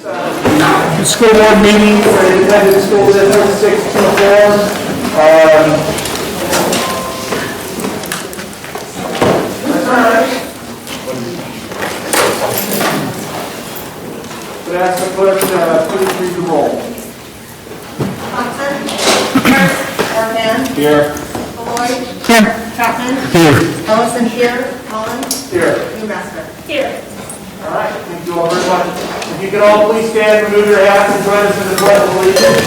The school board meeting for the independent school district 624. That's all right. Could I ask the clerk to please read the roll? Thompson. Birch. Orman. Here. Lloyd. Here. Chapman. Here. Ellison here. Mullen. Here. Newmaster. Here. All right, thank you all very much. If you could all please stand, remove your hats, and join us in the pledge of allegiance.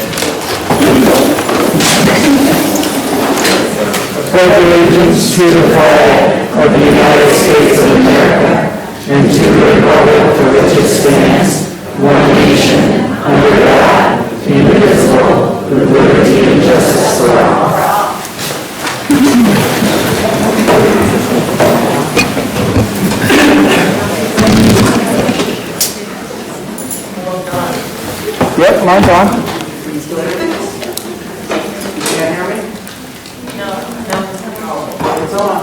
I pledge allegiance to the flag of the United States of America and to the republic for which it stands, one nation, under God, indivisible, with liberty and justice for all. Yep, mine's on. You can't hear me? No. It's on.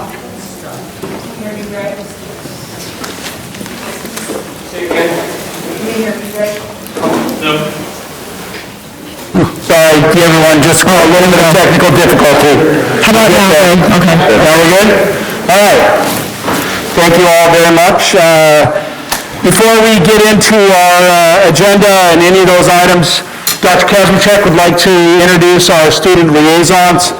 Hear me, Greg? Say again. Can you hear me, Greg? Sorry, everyone, just a little bit of technical difficulty. How about now, Greg? Okay. Now we're good? All right. Thank you all very much. Before we get into our agenda and any of those items, Dr. Kazmierczak would like to introduce our student liaisons,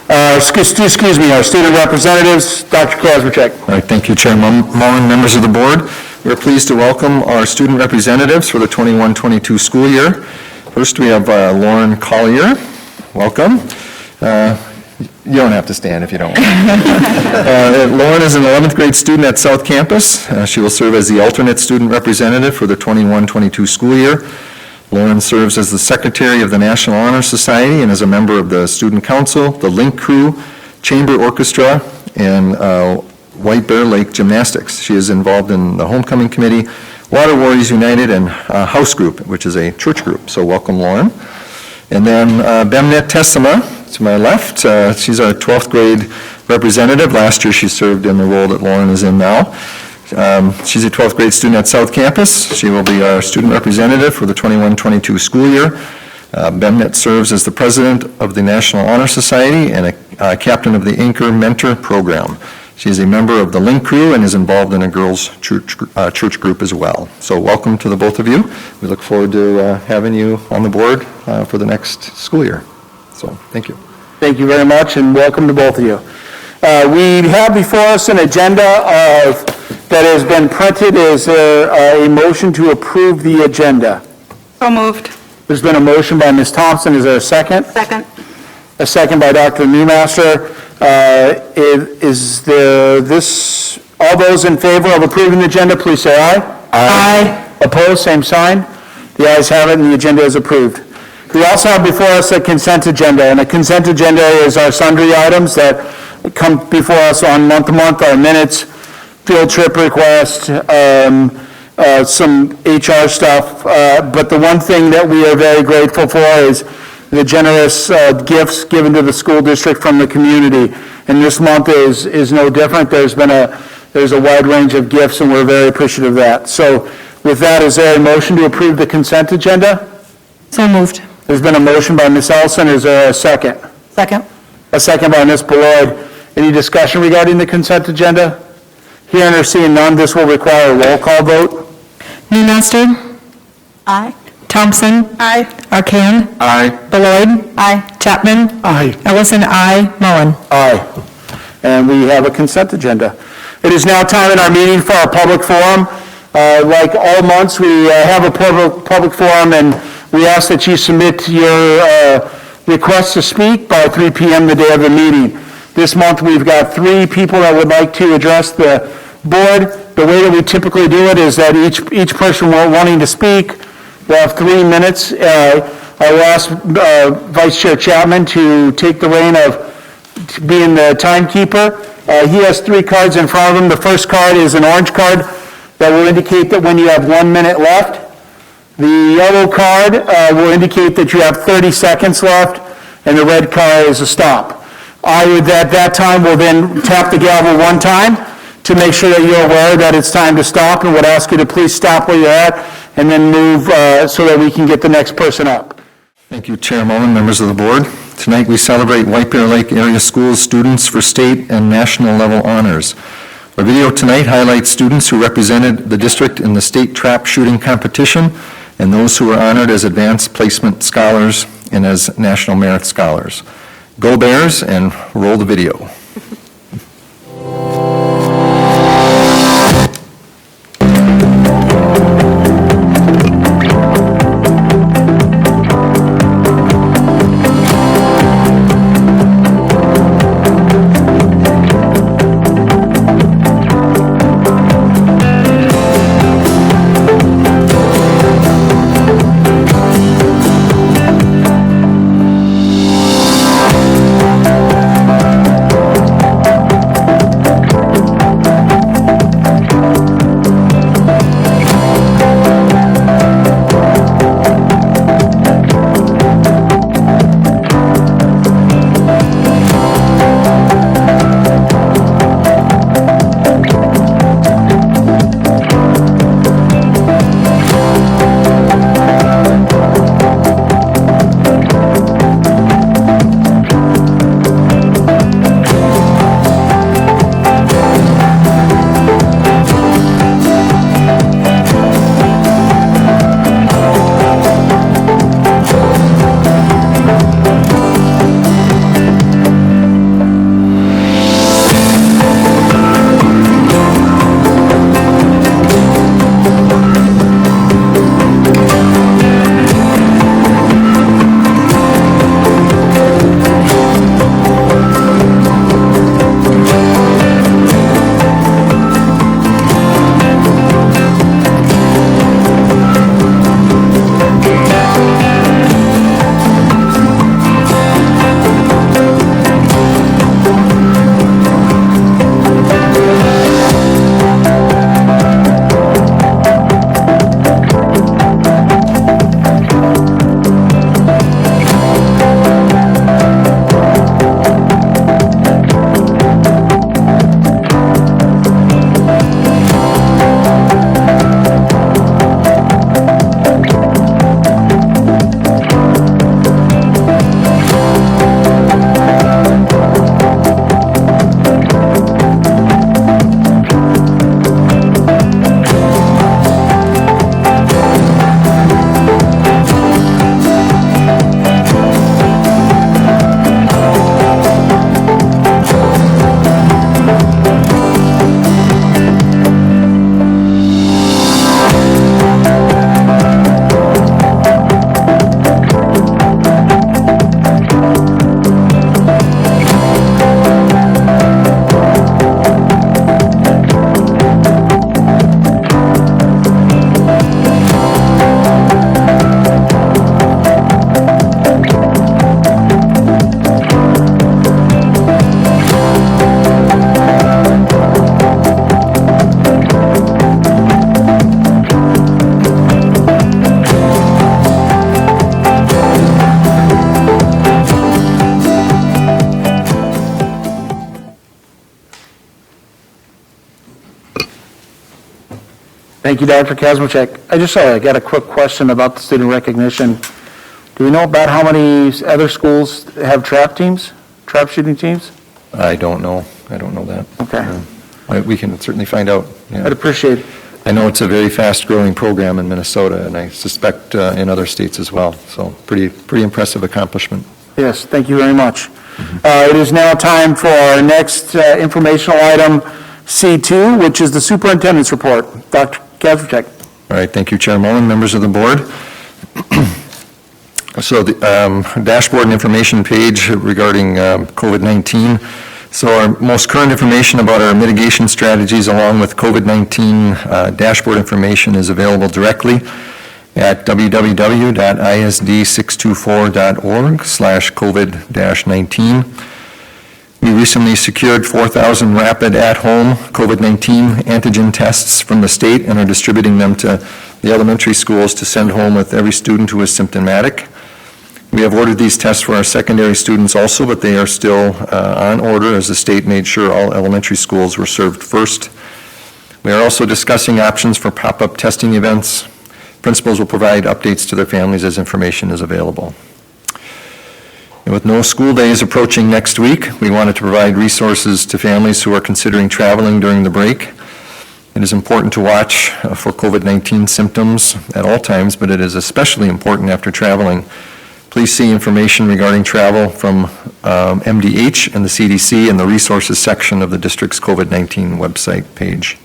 our student representatives. Dr. Kazmierczak. All right, thank you, Chair Mullen, members of the board. We're pleased to welcome our student representatives for the 21-22 school year. First, we have Lauren Collier. Welcome. You don't have to stand if you don't want. Lauren is an 11th grade student at South Campus. She will serve as the alternate student representative for the 21-22 school year. Lauren serves as the secretary of the National Honor Society and is a member of the Student Council, the Link Crew, Chamber Orchestra, and White Bear Lake Gymnastics. She is involved in the Homecoming Committee, Water Warriors United, and House Group, which is a church group. So welcome, Lauren. And then Bemnet Tessima, to my left. She's our 12th grade representative. Last year she served in the role that Lauren is in now. She's a 12th grade student at South Campus. She will be our student representative for the 21-22 school year. Bemnet serves as the president of the National Honor Society and a captain of the Anchor Mentor Program. She is a member of the Link Crew and is involved in a girls' church group as well. So welcome to the both of you. We look forward to having you on the board for the next school year. So thank you. Thank you very much, and welcome to both of you. We have before us an agenda that has been printed. Is there a motion to approve the agenda? So moved. There's been a motion by Ms. Thompson. Is there a second? Second. A second by Dr. Newmaster. Is there this, all those in favor of approving the agenda, please say aye. Aye. Opposed, same sign. The ayes have it, and the agenda is approved. We also have before us a consent agenda, and a consent agenda is our sundry items that come before us on month-to-month, our minutes, field trip request, some HR stuff, but the one thing that we are very grateful for is the generous gifts given to the school district from the community. And this month is no different. There's a wide range of gifts, and we're very appreciative of that. So with that, is there a motion to approve the consent agenda? So moved. There's been a motion by Ms. Ellison. Is there a second? Second. A second by Ms. Beloyd. Any discussion regarding the consent agenda? Hearing or seeing none, this will require a roll call vote. Newmaster. Aye. Thompson. Aye. Arcan. Aye. Beloyd. Aye. Chapman. Aye. Ellison. Aye. Mullen. Aye. And we have a consent agenda. It is now time in our meeting for our public forum. Like all months, we have a public forum, and we ask that you submit your requests to speak by 3 p.m. the day of the meeting. This month, we've got 3 people that would like to address the board. The way that we typically do it is that each person wanting to speak will have 3 minutes. I will ask Vice Chair Chapman to take the reign of being the timekeeper. He has 3 cards in front of him. The first card is an orange card that will indicate that when you have 1 minute left. The yellow card will indicate that you have 30 seconds left, and the red card is a stop. I would at that time will then tap the gavel 1 time to make sure that you're aware that it's time to stop, and would ask you to please stop where you're at and then move so that we can get the next person up. Thank you, Chair Mullen, members of the board. Tonight we celebrate White Bear Lake Area Schools students for state and national level honors. Our video tonight highlights students who represented the district in the state trap shooting competition and those who were honored as advanced placement scholars and as national merit scholars. Go Bears, and roll the video. Thank you, Dr. Kazmierczak. I just got a quick question about the student recognition. Do we know about how many other schools have trap teams, trap shooting teams? I don't know that. Okay. We can certainly find out. Yeah. I'd appreciate it. I know it's a very fast-growing program in Minnesota, and I suspect in other states as well. So pretty impressive accomplishment. Yes, thank you very much. It is now time for our next informational item, C2, which is the superintendent's report. Dr. Kazmierczak. All right, thank you, Chair Mullen, members of the board. So the dashboard and information page regarding COVID-19. So our most current information about our mitigation strategies along with COVID-19 dashboard information is available directly at www.isd624.org/COVID-19. We recently secured 4,000 rapid at-home COVID-19 antigen tests from the state and are distributing them to the elementary schools to send home with every student who is symptomatic. We have ordered these tests for our secondary students also, but they are still on order as the state made sure all elementary schools were served first. We are also discussing options for pop-up testing events, Principals will provide updates to their families as information is available. And with no school days approaching next week, we wanted to provide resources to families who are considering traveling during the break. It is important to watch for COVID-19 symptoms at all times, but it is especially important after traveling. Please see information regarding travel from MDH and the CDC in the resources section of the district's COVID-19 website page.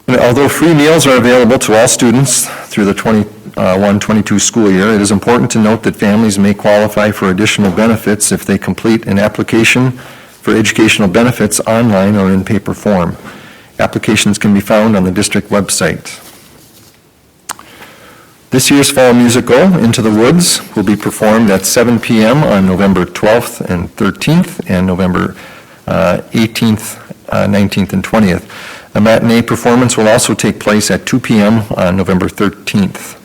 And although free meals are available to all students through the 21-22 school year, it is important to note that families may qualify for additional benefits if they complete an application for educational benefits online or in paper form. Applications can be found on the district website. This year's fall musical, Into the Woods, will be performed at 7 p.m. on November 12th and 13th and November 18th, 19th, and 20th. A matinee performance will also take place at 2 p.m. on November 13th.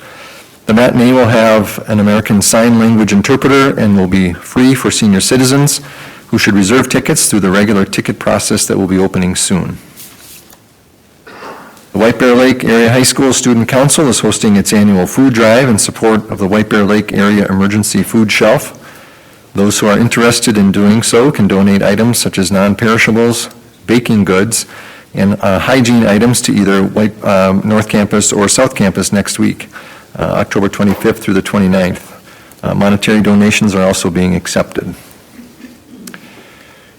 The matinee will have an American Sign Language interpreter and will be free for senior citizens who should reserve tickets through the regular ticket process that will be opening soon. The White Bear Lake Area High School Student Council is hosting its annual food drive in support of the White Bear Lake Area Emergency Food Shelf. Those who are interested in doing so can donate items such as non-perishables, baking goods, and hygiene items to either North Campus or South Campus next week, October 25th through the 29th. Monetary donations are also being accepted.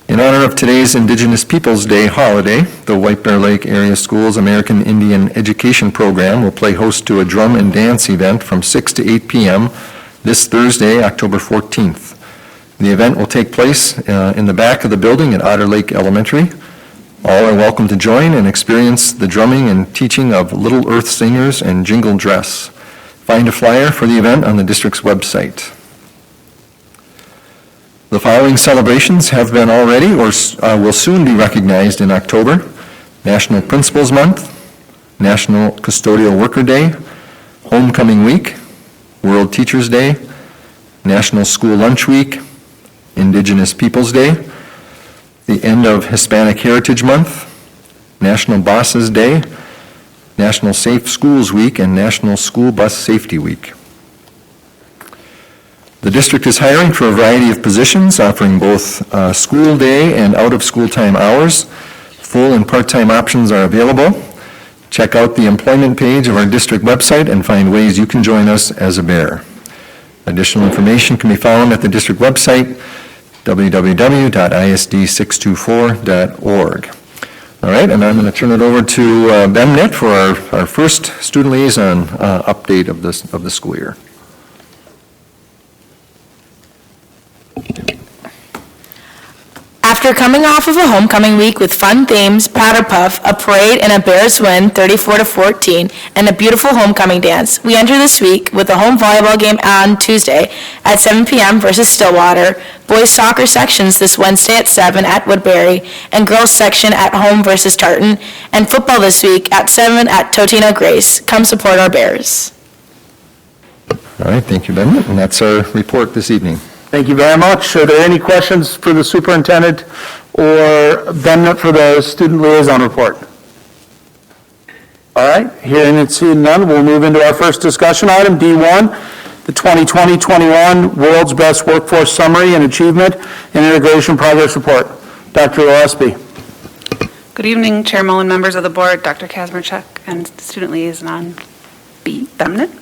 In honor of today's Indigenous Peoples Day holiday, the White Bear Lake Area Schools American Indian Education Program will play host to a drum and dance event from 6 to 8 p.m. this Thursday, October 14th. The event will take place in the back of the building at Otter Lake Elementary. All are welcome to join and experience the drumming and teaching of Little Earth Singers and Jingle Dress. Find a flyer for the event on the district's website. The following celebrations have been already or will soon be recognized in October: National Principals Month, National Custodial Worker Day, Homecoming Week, World Teachers Day, National School Lunch Week, Indigenous Peoples Day, the end of Hispanic Heritage Month, National Bosses Day, National Safe Schools Week, and National School Bus Safety Week. The district is hiring for a variety of positions, offering both school day and out-of-school time hours. Full and part-time options are available. Check out the employment page of our district website and find ways you can join us as a bear. Additional information can be found at the district website, www.isd624.org. All right, and I'm going to turn it over to BEMNet for our first student liaison update of the school year. After coming off of a homecoming week with fun themes, Powder Puff, a parade, and a Bears win 34-14, and a beautiful homecoming dance, we enter this week with a home volleyball game on Tuesday at 7 p.m. versus Stillwater, boys soccer sections this Wednesday at 7 at Woodbury, and girls section at home versus Tartan, and football this week at 7 at Totina Grace. Come support our Bears. All right, thank you, BEMNet, and that's our report this evening. Thank you very much. Are there any questions for the superintendent or BEMNet for the student liaison report? All right, hearing and seeing none, we'll move into our first discussion item, D1, the 2020-21 World's Best Workforce Summary and Achievement and Integration Progress Report. Dr. Gillespie. Good evening, Chair Mullen, members of the board, Dr. Kazmarchuk, and student liaison BEMNet.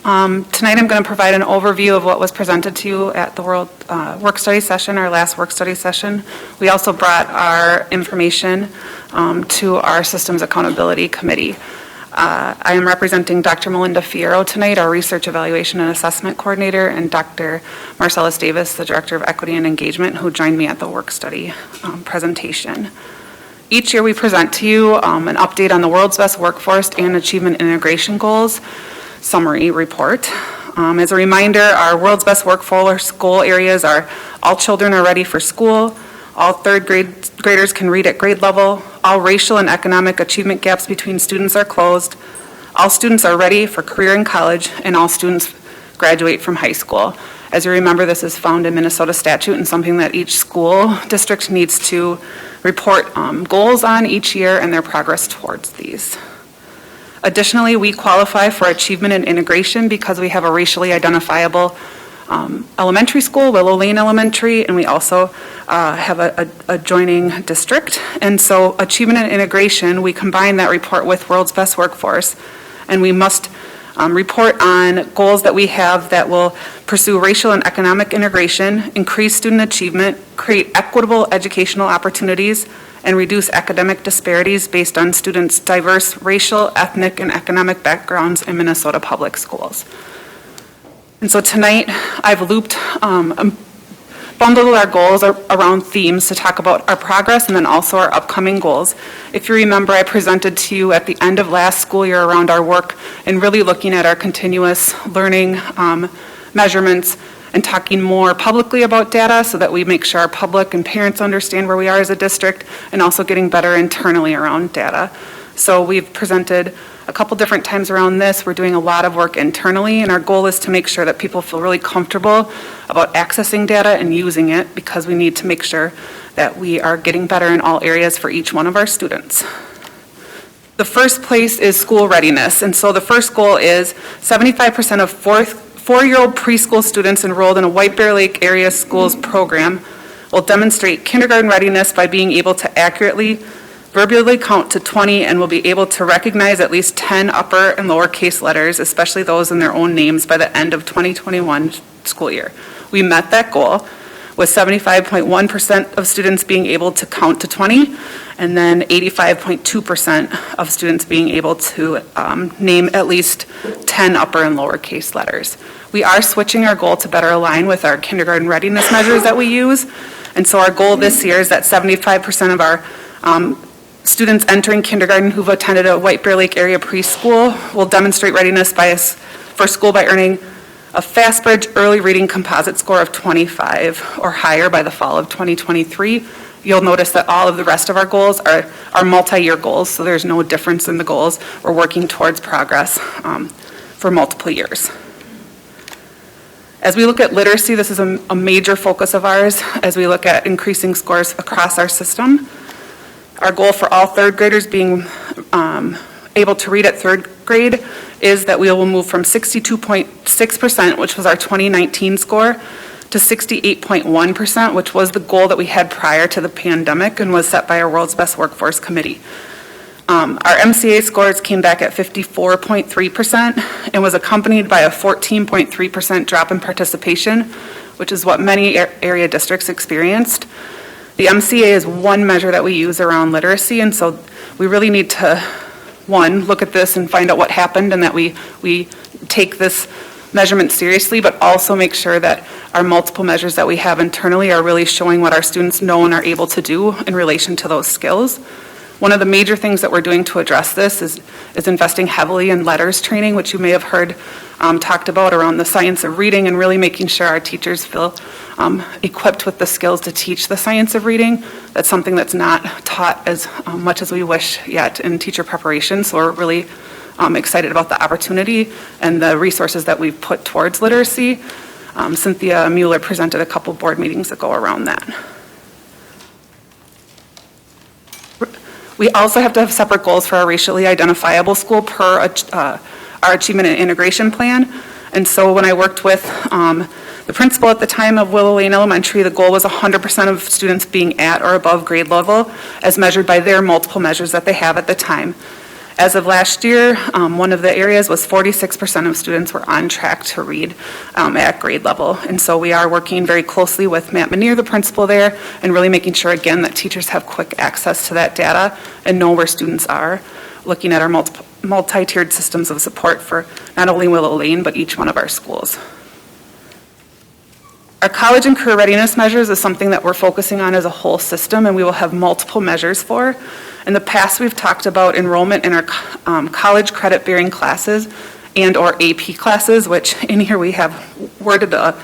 Tonight I'm going to provide an overview of what was presented to you at the World Work Study Session, our last work study session. We also brought our information to our Systems Accountability Committee. I am representing Dr. Melinda Fierro tonight, our Research Evaluation and Assessment Coordinator, and Dr. Marcellus Davis, the Director of Equity and Engagement, who joined me at the work study presentation. Each year we present to you an update on the World's Best Workforce and Achievement Integration Goals summary report. As a reminder, our World's Best Workforce goal areas are: all children are ready for school, all third graders can read at grade level, all racial and economic achievement gaps between students are closed, all students are ready for career in college, and all students graduate from high school. As you remember, this is found in Minnesota statute and something that each school district needs to report goals on each year and their progress towards these. Additionally, we qualify for achievement and integration because we have a racially identifiable elementary school, Willow Lane Elementary, and we also have a adjoining district. And so achievement and integration, we combine that report with World's Best Workforce, and we must report on goals that we have that will pursue racial and economic integration, increase student achievement, create equitable educational opportunities, and reduce academic disparities based on students' diverse racial, ethnic, and economic backgrounds in Minnesota public schools. And so tonight, I've bundled our goals around themes to talk about our progress and then also our upcoming goals. If you remember, I presented to you at the end of last school year around our work and really looking at our continuous learning measurements and talking more publicly about data so that we make sure our public and parents understand where we are as a district, and also getting better internally around data. So we've presented a couple different times around this. We're doing a lot of work internally, and our goal is to make sure that people feel really comfortable about accessing data and using it, because we need to make sure that we are getting better in all areas for each one of our students. The first place is school readiness, and so the first goal is 75% of four-year-old preschool students enrolled in a White Bear Lake area schools program will demonstrate kindergarten readiness by being able to accurately verbally count to 20 and will be able to recognize at least 10 upper and lowercase letters, especially those in their own names, by the end of 2021 school year. We met that goal with 75.1% of students being able to count to 20, and then 85.2% of students being able to name at least 10 upper and lowercase letters. We are switching our goal to better align with our kindergarten readiness measures that we use, and so our goal this year is that 75% of our students entering kindergarten who've attended a White Bear Lake area preschool will demonstrate readiness for school by earning a FastBridge early reading composite score of 25 or higher by the fall of 2023. You'll notice that all of the rest of our goals are multi-year goals, so there's no difference in the goals. We're working towards progress for multiple years. As we look at literacy, this is a major focus of ours as we look at increasing scores across our system. Our goal for all third graders being able to read at third grade is that we will move from 62.6%, which was our 2019 score, to 68.1%, which was the goal that we had prior to the pandemic and was set by our World's Best Workforce Committee. Our MCA scores came back at 54.3% and was accompanied by a 14.3% drop in participation, which is what many area districts experienced. The MCA is one measure that we use around literacy, and so we really need to, one, look at this and find out what happened and that we take this measurement seriously, but also make sure that our multiple measures that we have internally are really showing what our students know and are able to do in relation to those skills. One of the major things that we're doing to address this is investing heavily in letters training, which you may have heard talked about around the science of reading, and really making sure our teachers feel equipped with the skills to teach the science of reading. That's something that's not taught as much as we wish yet in teacher preparation, so we're really excited about the opportunity and the resources that we've put towards literacy. Cynthia Mueller presented a couple board meetings ago around that. We also have to have separate goals for our racially identifiable school per our achievement and integration plan. And so when I worked with the principal at the time of Willow Lane Elementary, the goal was 100% of students being at or above grade level as measured by their multiple measures that they have at the time. As of last year, one of the areas was 46% of students were on track to read at grade level. And so we are working very closely with Matt Manier, the principal there, and really making sure, again, that teachers have quick access to that data and know where students are, looking at our multi-tiered systems of support for not only Willow Lane, but each one of our schools. Our college and career readiness measures is something that we're focusing on as a whole system, and we will have multiple measures for. In the past, we've talked about enrollment in our college credit-bearing classes and or AP classes, which in here we have worded a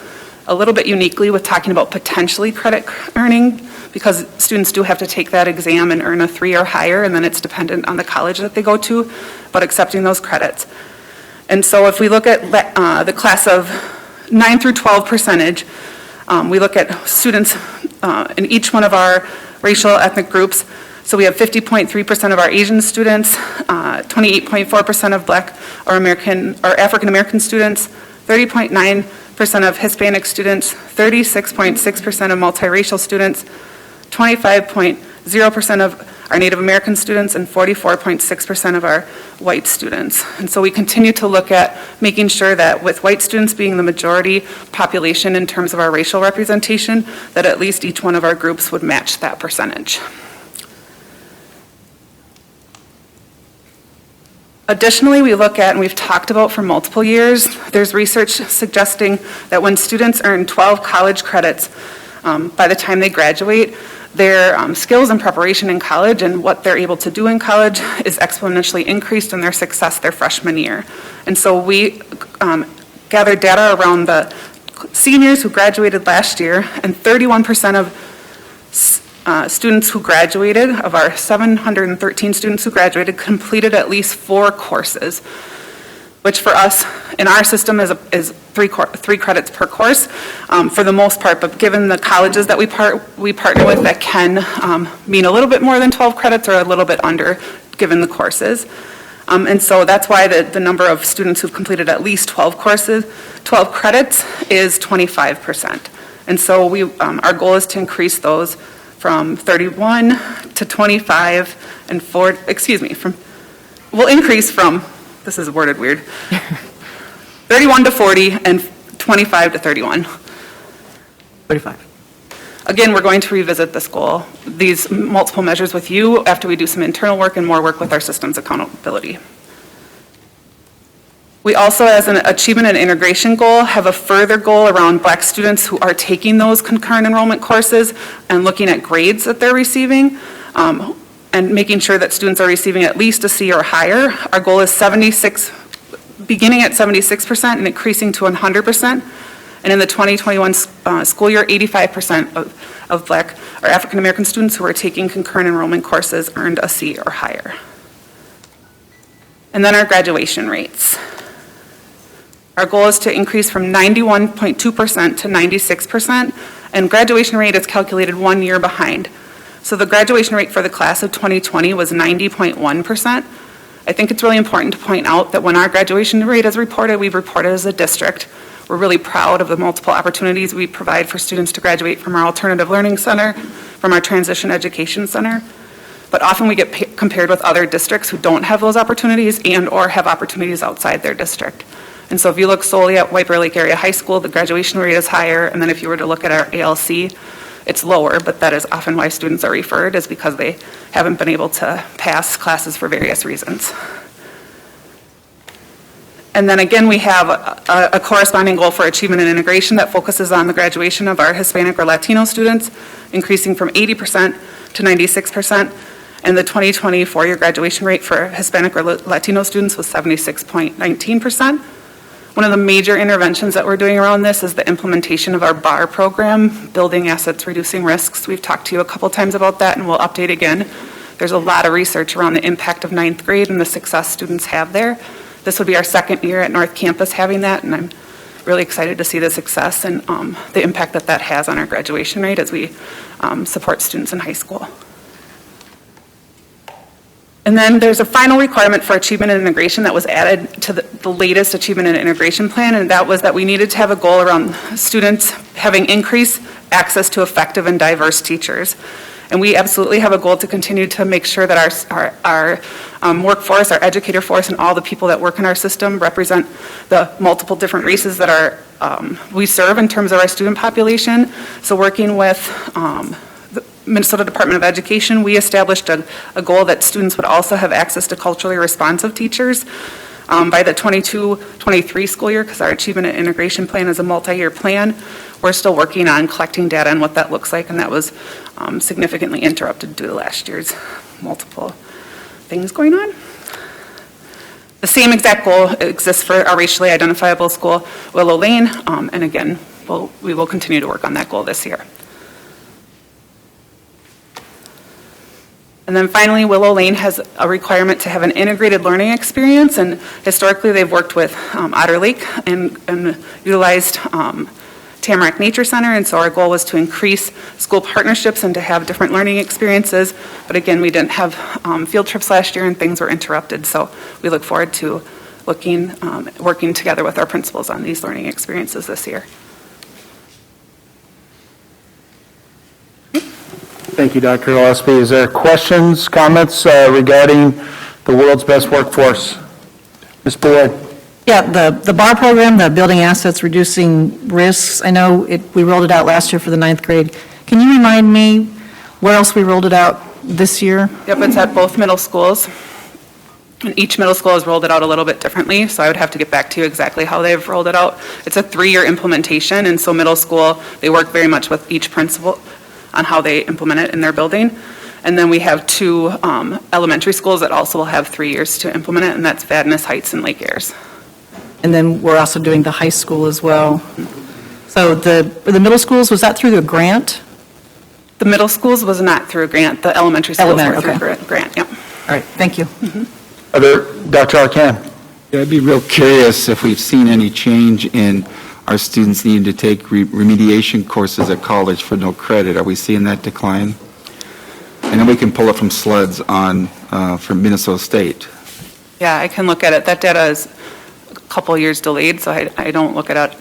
little bit uniquely with talking about potentially credit earning, because students do have to take that exam and earn a 3 or higher, and then it's dependent on the college that they go to, but accepting those credits. And so if we look at the class of 9 through 12 percentage, we look at students in each one of our racial ethnic groups So we have 50.3% of our Asian students, 28.4% of Black or African American students, 30.9% of Hispanic students, 36.6% of multiracial students, 25.0% of our Native American students, and 44.6% of our white students. And so we continue to look at making sure that with white students being the majority population in terms of our racial representation, that at least each one of our groups would match that percentage. Additionally, we look at, and we've talked about for multiple years, there's research suggesting that when students earn 12 college credits by the time they graduate, their skills and preparation in college and what they're able to do in college is exponentially increased in their success their freshman year. And so we gathered data around the seniors who graduated last year, and 31% of students who graduated, of our 713 students who graduated, completed at least 4 courses, which for us in our system is 3 credits per course for the most part, but given the colleges that we partner with, that can mean a little bit more than 12 credits or a little bit under given the courses. And so that's why the number of students who've completed at least 12 credits is 25%. And so our goal is to increase those from 31 to 25 and we'll increase from, this is worded weird, 31 to 40 and 25 to 31. 35. Again, we're going to revisit this goal, these multiple measures with you after we do some internal work and more work with our systems accountability. We also, as an achievement and integration goal, have a further goal around Black students who are taking those concurrent enrollment courses and looking at grades that they're receiving and making sure that students are receiving at least a C or higher. Our goal is beginning at 76% and increasing to 100%. And in the 2021 school year, 85% of Black or African American students who are taking concurrent enrollment courses earned a C or higher. And then our graduation rates. Our goal is to increase from 91.2% to 96%, and graduation rate is calculated 1 year behind. So the graduation rate for the class of 2020 was 90.1%. I think it's really important to point out that when our graduation rate is reported, we've reported as a district. We're really proud of the multiple opportunities we provide for students to graduate from our Alternative Learning Center, from our Transition Education Center. But often we get compared with other districts who don't have those opportunities and or have opportunities outside their district. And so if you look solely at White Bear Lake Area High School, the graduation rate is higher, and then if you were to look at our ALC, it's lower, but that is often why students are referred, is because they haven't been able to pass classes for various reasons. And then again, we have a corresponding goal for achievement and integration that focuses on the graduation of our Hispanic or Latino students, increasing from 80% to 96%. And the 2020 4-year graduation rate for Hispanic or Latino students was 76.19%. One of the major interventions that we're doing around this is the implementation of our BAR program, Building Assets, Reducing Risks. We've talked to you a couple times about that, and we'll update again. There's a lot of research around the impact of 9th grade and the success students have there. This would be our 2nd year at North Campus having that, and I'm really excited to see the success and the impact that that has on our graduation rate as we support students in high school. And then there's a final requirement for achievement and integration that was added to the latest achievement and integration plan, and that was that we needed to have a goal around students having increased access to effective and diverse teachers. And we absolutely have a goal to continue to make sure that our workforce, our educator force, and all the people that work in our system represent the multiple different races that we serve in terms of our student population. So working with the Minnesota Department of Education, we established a goal that students would also have access to culturally responsive teachers by the 22-23 school year, because our achievement and integration plan is a multi-year plan. We're still working on collecting data and what that looks like, and that was significantly interrupted due to last year's multiple things going on. The same exact goal exists for our racially identifiable school, Willow Lane, and again, we will continue to work on that goal this year. And then finally, Willow Lane has a requirement to have an integrated learning experience, and historically they've worked with Otter Lake and utilized Tamarack Nature Center, and so our goal was to increase school partnerships and to have different learning experiences. But again, we didn't have field trips last year and things were interrupted, so we look forward to working together with our principals on these learning experiences this year. Thank you, Dr. Gillespie. Is there questions, comments regarding the world's best workforce? Ms. Boyd? Yeah, the BAR program, the Building Assets, Reducing Risks, I know we rolled it out last year for the 9th grade. Can you remind me where else we rolled it out this year? Yep, it's at both middle schools. And each middle school has rolled it out a little bit differently, so I would have to get back to you exactly how they've rolled it out. It's a 3-year implementation, and so middle school, they work very much with each principal on how they implement it in their building. And then we have 2 elementary schools that also will have 3 years to implement it, and that's Readiness Heights and Lakeaires. And then we're also doing the high school as well. So the middle schools, was that through the grant? The middle schools was not through a grant, the elementary schools were through Okay. a grant, yep. All right, thank you. Dr. Arcan? Yeah, I'd be real curious if we've seen any change in our students needing to take remediation courses at college for no credit. Are we seeing that decline? And then we can pull it from SLEDs on, from Minnesota State. Yeah, I can look at it. That data is a couple years delayed, so I don't look at it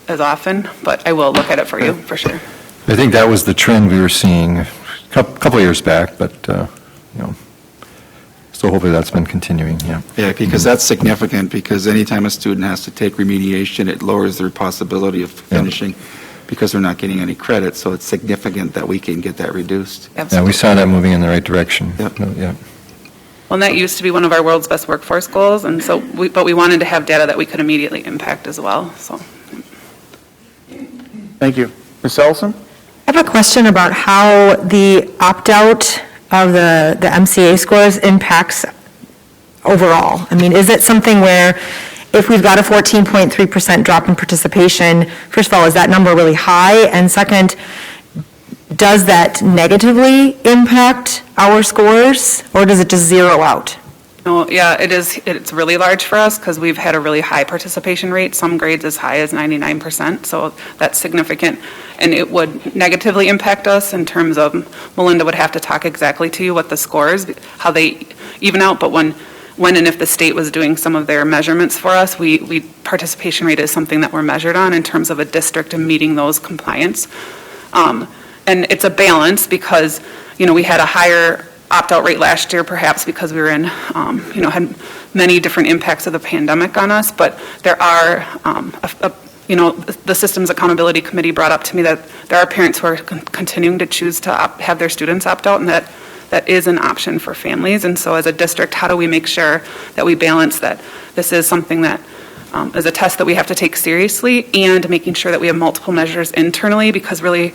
as often, but I will look at it for you, for sure. I think that was the trend we were seeing a couple of years back, but, so hopefully that's been continuing, yeah. Yeah, because that's significant, because anytime a student has to take remediation, it lowers their possibility of finishing because they're not getting any credit, so it's significant that we can get that reduced. Yeah, we saw that moving in the right direction. Yep. Yeah. Well, and that used to be one of our world's best workforce goals, and so but we wanted to have data that we could immediately impact as well, so. Thank you. Ms. Ellison? I have a question about how the opt-out of the MCA scores impacts overall. I mean, is it something where if we've got a 14.3% drop in participation, first of all, is that number really high? And second, does that negatively impact our scores, or does it just zero out? No, yeah, it's really large for us because we've had a really high participation rate, some grades as high as 99%, so that's significant. And it would negatively impact us in terms of, Melinda would have to talk exactly to you what the scores, how they even out, but when and if the state was doing some of their measurements for us, participation rate is something that we're measured on in terms of a district and meeting those compliance. And it's a balance because, we had a higher opt-out rate last year, perhaps because we were in, had many different impacts of the pandemic on us, but there are, the Systems Accountability Committee brought up to me that there are parents who are continuing to choose to have their students opt out, and that is an option for families. And so as a district, how do we make sure that we balance that this is something that is a test that we have to take seriously, and making sure that we have multiple measures internally, because really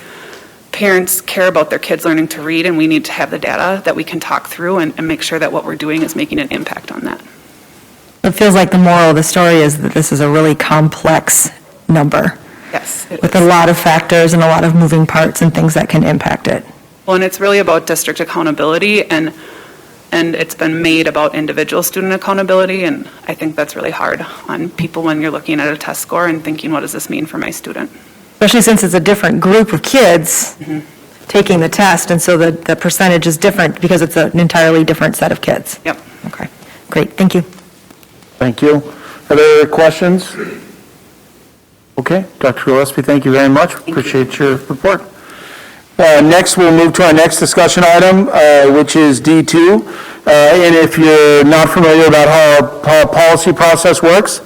parents care about their kids learning to read, and we need to have the data that we can talk through and make sure that what we're doing is making an impact on that. It feels like the moral of the story is that this is a really complex number Yes. it with is. a lot of factors and a lot of moving parts and things that can impact it. Well, and it's really about district accountability, and it's been made about individual student accountability, and I think that's really hard on people when you're looking at a test score and thinking, what does this mean for my student? Especially since it's a different group of kids taking the test, and so the percentage is different because it's an entirely different set of kids. Yep. Okay, great, thank you. Thank you. Are there questions? Okay, Dr. Gillespie, thank you very much. Appreciate your report. Next, we'll move to our next discussion item, which is D2. And if you're not familiar about how our policy process works,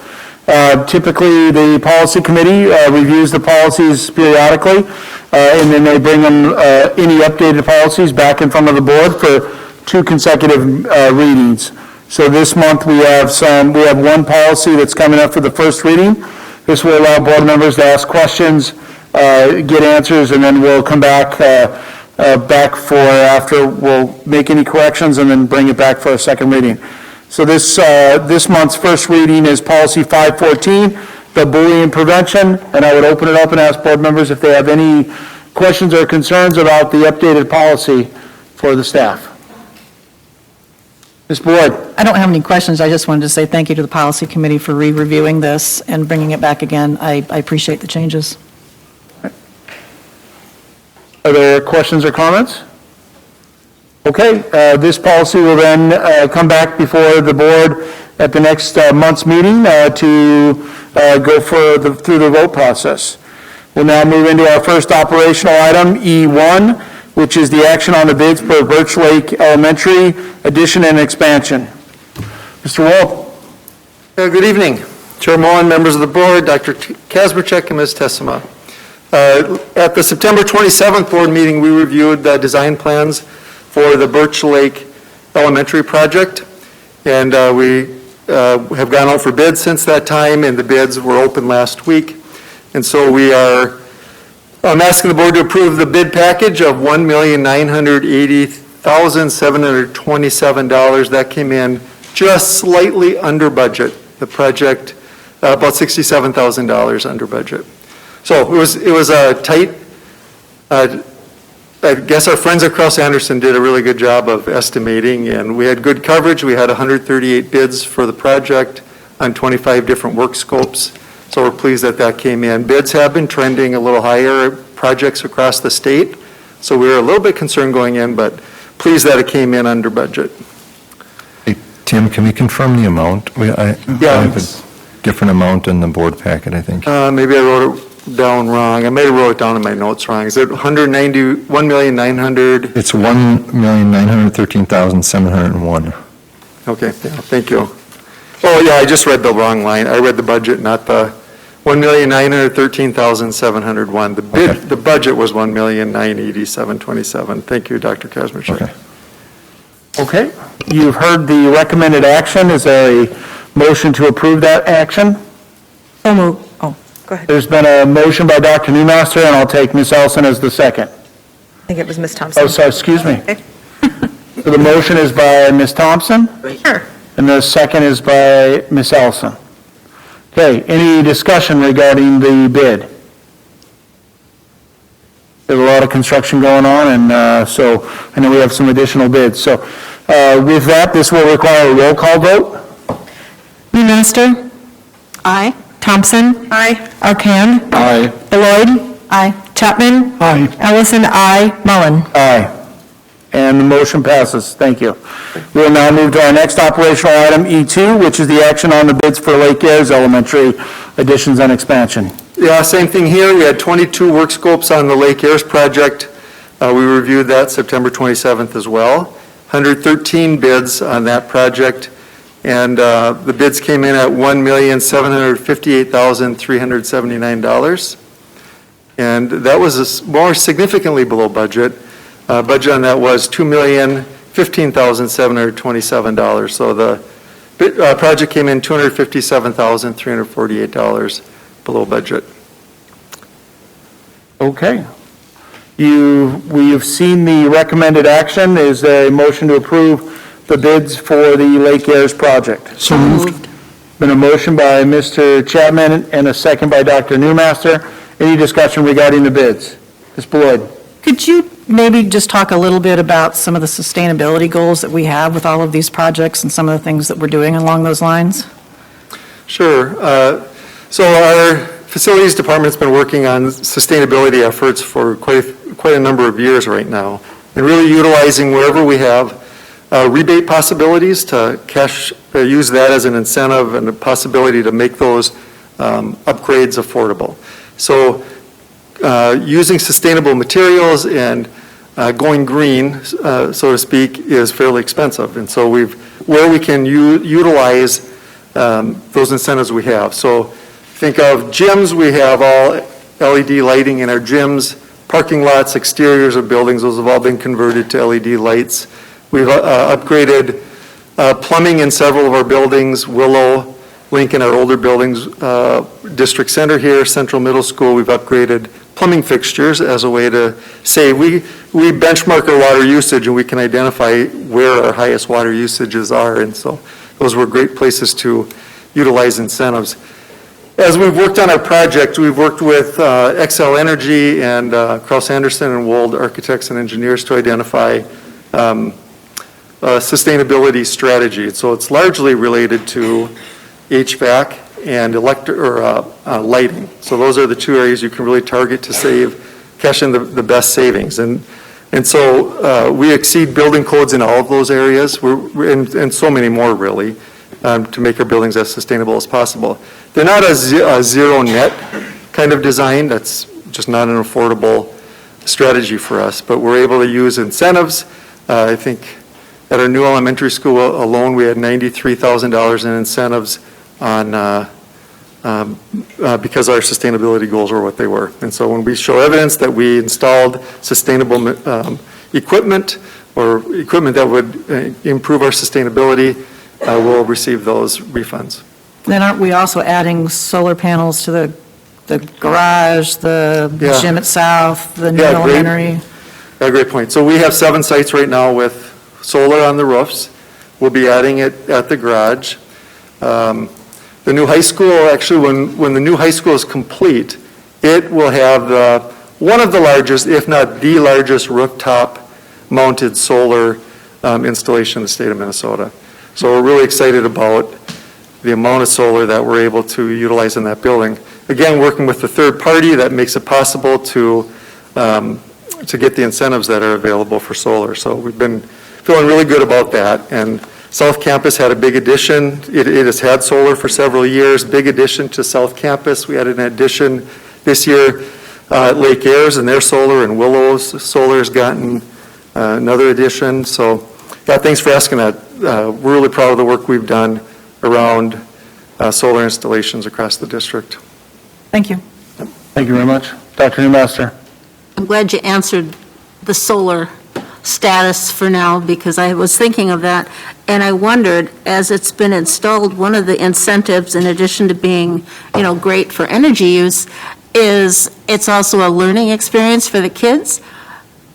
typically the policy committee reviews the policies periodically, and then they bring them, any updated policies back in front of the board for 2 consecutive readings. So this month we have one policy that's coming up for the first reading. This will allow board members to ask questions, get answers, and then we'll come back for after we'll make any corrections and then bring it back for a second reading. So this month's first reading is policy 514, the bullying prevention, and I would open it up and ask board members if they have any questions or concerns about the updated policy for the staff. Ms. Boyd? I don't have any questions. I just wanted to say thank you to the policy committee for re-reviewing this and bringing it back again. I appreciate the changes. Are there questions or comments? Okay, this policy will then come back before the board at the next month's meeting to go through the vote process. We'll now move into our first operational item, E1, which is the action on the bids for Birch Lake Elementary addition and expansion. Mr. Wolf. Good evening, Chair Mullen, members of the board, Dr. Kazmierczak, and Ms. Tessema. At the September 27th board meeting, we reviewed the design plans for the Birch Lake Elementary project, and we have gone out for bids since that time, and the bids were open last week. And so I'm asking the board to approve the bid package of $1,980,727. That came in just slightly under budget. The project, about $67,000 under budget. So it was a tight, I guess our friends at Cross Anderson did a really good job of estimating, and we had good coverage. We had 138 bids for the project on 25 different work scopes. So we're pleased that that came in. Bids have been trending a little higher, projects across the state. So we were a little bit concerned going in, but pleased that it came in under budget. Hey, Tim, can we confirm the amount? I have a different amount in the board packet, I think. Maybe I wrote it down wrong. I may have wrote it down in my notes wrong. Is it 1,900,000? It's $1,913,701. Okay, yeah, thank you. Oh, yeah, I just read the wrong line. I read the budget, not the $1,913,701. The budget was $1,987,27. Thank you, Dr. Kazmierczak. Okay. Okay, you've heard the recommended action. Is there a motion to approve that action? So moved. Oh, go ahead. There's been a motion by Dr. Newmaster, and I'll take Ms. Ellison as the second. I think it was Ms. Thompson. Oh, sorry, excuse me. Okay. So the motion is by Ms. Thompson, Sure. and the second is by Ms. Ellison. Okay, any discussion regarding the bid? There's a lot of construction going on, and so I know we have some additional bids. So with that, this will require a roll call vote. Newmaster? Aye. Thompson? Aye. Arcand? Aye. Beloit? Aye. Chapman? Aye. Ellison, aye. Mullen? Aye. And the motion passes. Thank you. We will now move to our next operational item, E2, which is the action on the bids for Lakeaires Elementary additions and expansion. Yeah, same thing here. We had 22 work scopes on the Lakeaires project. We reviewed that September 27th as well. 113 bids on that project, and the bids came in at $1,758,379. And that was more significantly below budget. Budget on that was $2,015,727. So the project came in $257,348 below budget. Okay. We've seen the recommended action. Is there a motion to approve the bids for the Lakeaires project? So moved. Been a motion by Mr. Chapman and a second by Dr. Newmaster. Any discussion regarding the bids? Ms. Beloit? Could you maybe just talk a little bit about some of the sustainability goals that we have with all of these projects and some of the things that we're doing along those lines? Sure. So our facilities department's been working on sustainability efforts for quite a number of years right now, and really utilizing wherever we have rebate possibilities to use that as an incentive and a possibility to make those upgrades affordable. So using sustainable materials and going green, so to speak, is fairly expensive. And so where we can utilize those incentives we have. So think of gyms, we have all LED lighting in our gyms, parking lots, exteriors of buildings, those have all been converted to LED lights. We've upgraded plumbing in several of our buildings, Willow, Lincoln, our older buildings, District Center here, Central Middle School, we've upgraded plumbing fixtures as a way to save. We benchmark our water usage and we can identify where our highest water usages are, and so those were great places to utilize incentives. As we've worked on our project, we've worked with XL Energy and Cross Anderson and Wold Architects and Engineers to identify a sustainability strategy. So it's largely related to HVAC and lighting. So those are the two areas you can really target to save cash in the best savings. And so we exceed building codes in all of those areas, and so many more, really, to make our buildings as sustainable as possible. They're not a zero net kind of design. That's just not an affordable strategy for us, but we're able to use incentives. I think at our new elementary school alone, we had $93,000 in incentives on because our sustainability goals were what they were. And so when we show evidence that we installed sustainable equipment or equipment that would improve our sustainability, we'll receive those refunds. Then aren't we also adding solar panels to the garage, the Yeah. gym at South, the new Yeah, great. elementary? Yeah, great point. So we have 7 sites right now with solar on the roofs. We'll be adding it at the garage. The new high school, actually, when the new high school is complete, it will have one of the largest, if not the largest, rooftop-mounted solar installation in the state of Minnesota. So we're really excited about the amount of solar that we're able to utilize in that building. Again, working with the third party, that makes it possible to get the incentives that are available for solar. So we've been feeling really good about that. And South Campus had a big addition. It has had solar for several years. Big addition to South Campus. We had an addition this year at Lakeaires and their solar, and Willow's solar has gotten another addition. So, yeah, thanks for asking that. We're really proud of the work we've done around solar installations across the district. Thank you. Thank you very much. Dr. Newmaster. I'm glad you answered the solar status for now, because I was thinking of that, and I wondered, as it's been installed, one of the incentives, in addition to being, great for energy use, is it's also a learning experience for the kids.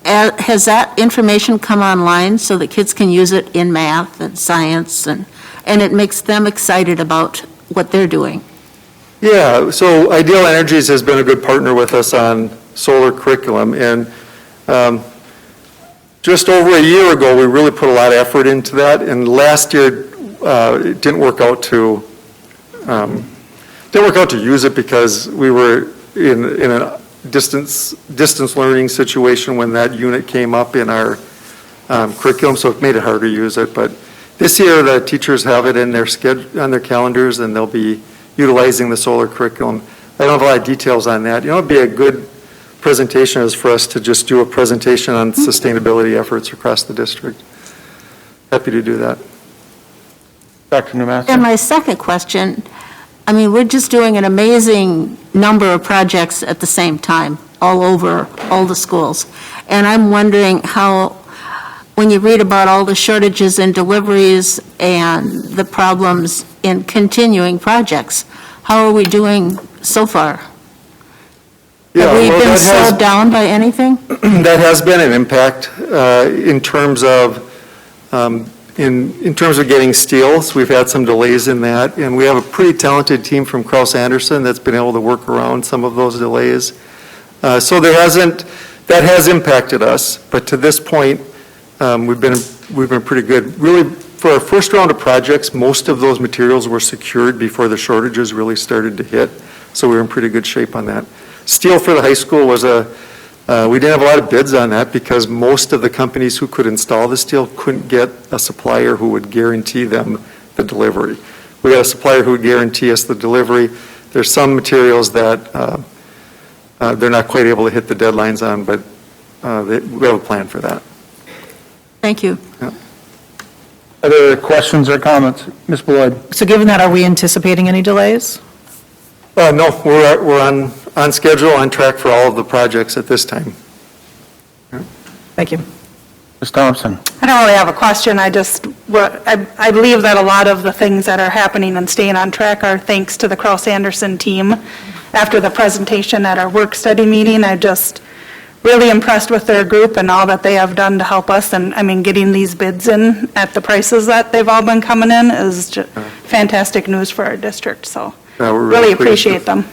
Has that information come online so that kids can use it in math and science, and it makes them excited about what they're doing? Yeah, so Ideal Energies has been a good partner with us on solar curriculum, and just over a year ago, we really put a lot of effort into that, and last year it didn't work out to use it because we were in a distance learning situation when that unit came up in our curriculum, so it made it hard to use it. But this year, the teachers have it in their on their calendars, and they'll be utilizing the solar curriculum. I don't have a lot of details on that. It'd be a good presentation is for us to just do a presentation on sustainability efforts across the district. Happy to do that. Dr. Newmaster. And my second question, we're just doing an amazing number of projects at the same time, all over all the schools. And I'm wondering how, when you read about all the shortages in deliveries and the problems in continuing projects, how are we doing so far? Yeah, Have we well, been that has- slowed down by anything? That has been an impact in terms of getting steel. So we've had some delays in that, and we have a pretty talented team from Kraus Anderson that's been able to work around some of those delays. So that has impacted us, but to this point, we've been pretty good. Really, for our first round of projects, most of those materials were secured before the shortages really started to hit, so we were in pretty good shape on that. Steel for the high school was we didn't have a lot of bids on that because most of the companies who could install the steel couldn't get a supplier who would guarantee them the delivery. We got a supplier who would guarantee us the delivery. There's some materials that they're not quite able to hit the deadlines on, but we have a plan for that. Thank you. Other questions or comments? Ms. Beloit. So given that, are we anticipating any delays? No, we're on schedule, on track for all of the projects at this time. Thank you. Ms. Thompson. I don't really have a question. I believe that a lot of the things that are happening and staying on track are thanks to the Kraus Anderson team. After the presentation at our work study meeting, I'm just really impressed with their group and all that they have done to help us. And getting these bids in at the prices that they've all been coming in is just fantastic news for our district. So We're really pleased. appreciate them.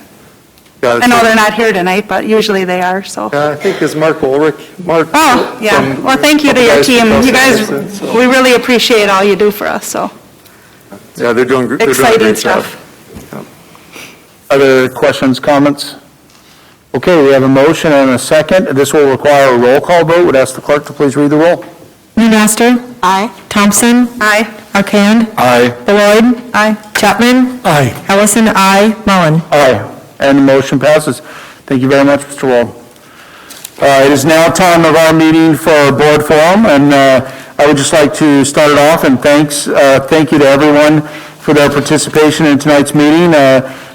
Yeah, I know they're not here tonight, but usually they are, so. I think it's Mark Ulrich. Oh, yeah. Well, thank you to your team. You guys, we really appreciate all you do for us, so. Yeah, they're doing a great Exciting job. stuff. Other questions, comments? Okay, we have a motion and a second. This will require a roll call vote. Would ask the clerk to please read the roll. Newmaster? Aye. Thompson? Aye. Arcand? Aye. Beloit? Aye. Chapman? Aye. Ellison? Aye. Mullen? Aye. And the motion passes. Thank you very much, Mr. Wall. It is now time of our meeting for our board forum, and I would just like to start it off, and thank you to everyone for their participation in tonight's meeting.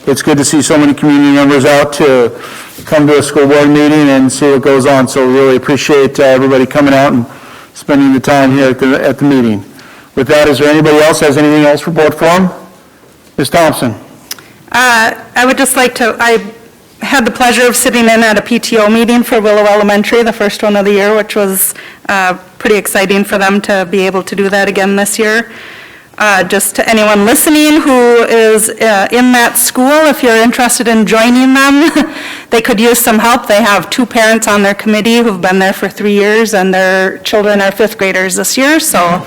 It's good to see so many community members out to come to a school board meeting and see what goes on, so we really appreciate everybody coming out and spending the time here at the meeting. With that, is there anybody else has anything else for board forum? Ms. Thompson? I would just like to, I had the pleasure of sitting in at a PTO meeting for Willow Elementary, the first one of the year, which was pretty exciting for them to be able to do that again this year. Just to anyone listening who is in that school, if you're interested in joining them, they could use some help. They have 2 parents on their committee who've been there for 3 years, and their children are 5th graders this year, so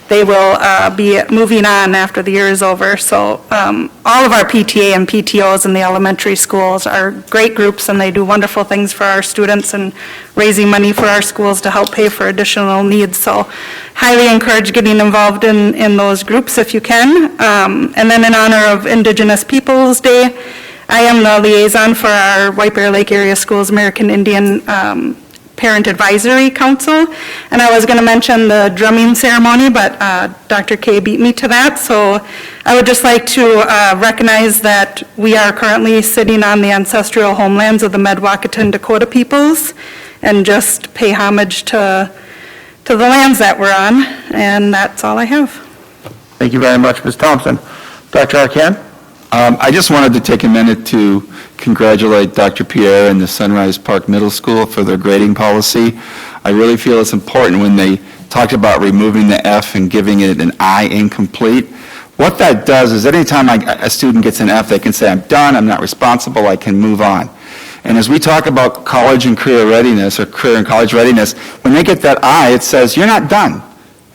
they will be moving on after the year is over. So all of our PTA and PTOs in the elementary schools are great groups, and they do wonderful things for our students and raising money for our schools to help pay for additional needs. So highly encourage getting involved in those groups if you can. And then in honor of Indigenous Peoples Day, I am the liaison for our White Bear Lake Area Schools American Indian Parent Advisory Council, and I was going to mention the drumming ceremony, but Dr. K beat me to that, so I would just like to recognize that we are currently sitting on the ancestral homelands of the Medwakatan Dakota peoples, and just pay homage to the lands that we're on, and that's all I have. Thank you very much, Ms. Thompson. Dr. Arcand? I just wanted to take a minute to congratulate Dr. Pierre and the Sunrise Park Middle School for their grading policy. I really feel it's important when they talked about removing the F and giving it an I, incomplete. What that does is anytime a student gets an F, they can say, I'm done, I'm not responsible, I can move on. And as we talk about college and career readiness, or career and college readiness, when they get that I, it says, you're not done.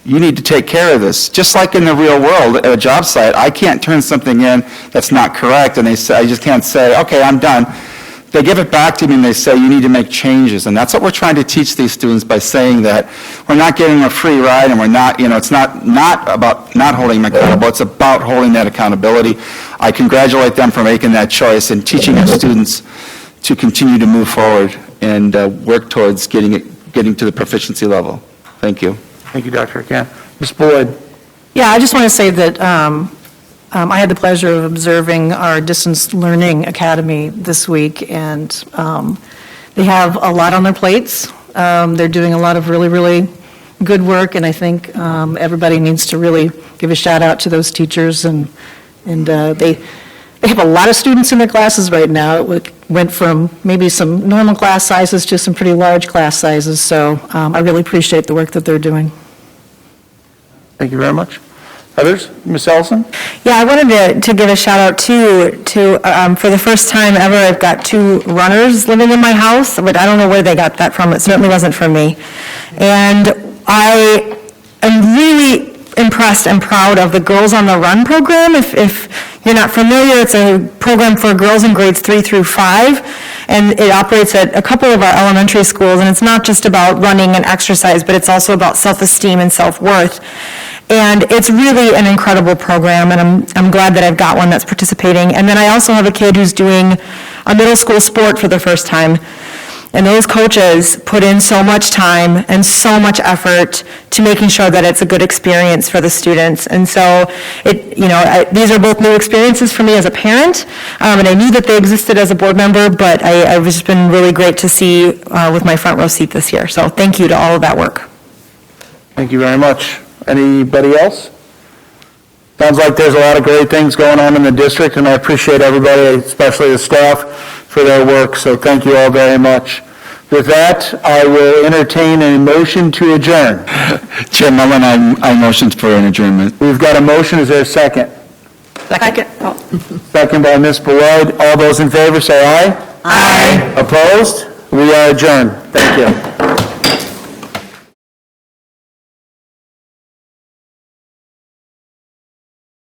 You need to take care of this. Just like in the real world, at a job site, I can't turn something in that's not correct, and they say, I just can't say, okay, I'm done. They give it back to me and they say, you need to make changes. And that's what we're trying to teach these students by saying that we're not giving them a free ride, and we're not, it's not about not holding them accountable, it's about holding that accountability. I congratulate them for making that choice and teaching our students to continue to move forward and work towards getting to the proficiency level. Thank you. Thank you, Dr. Arcand. Ms. Boyd? Yeah, I just want to say that I had the pleasure of observing our Distance Learning Academy this week, and they have a lot on their plates. They're doing a lot of really, really good work, and I think everybody needs to really give a shout out to those teachers, and they have a lot of students in their classes right now. It went from maybe some normal class sizes to some pretty large class sizes, so I really appreciate the work that they're doing. Thank you very much. Others? Ms. Ellison? Yeah, I wanted to give a shout out too to for the first time ever, I've got 2 runners living in my house, but I don't know where they got that from. It certainly wasn't from me. And I am really impressed and proud of the Girls on the Run program. If you're not familiar, it's a program for girls in grades 3 through 5, and it operates at a couple of our elementary schools, and it's not just about running and exercise, but it's also about self-esteem and self-worth. And it's really an incredible program, and I'm glad that I've got one that's participating. And then I also have a kid who's doing a middle school sport for the first time. And those coaches put in so much time and so much effort to making sure that it's a good experience for the students. And so, these are both new experiences for me as a parent, and I knew that they existed as a board member, but I've just been really great to see with my front row seat this year. So thank you to all of that work. Thank you very much. Anybody else? Sounds like there's a lot of great things going on in the district, and I appreciate everybody, especially the staff, for their work, so thank you all very much. With that, I will entertain a motion to adjourn. Chair Mullen, I motion for an adjournment. We've got a motion, is there a second? Second. Second by Ms. Beloit. All those in favor say aye. Aye. Opposed? We are adjourned. Thank you.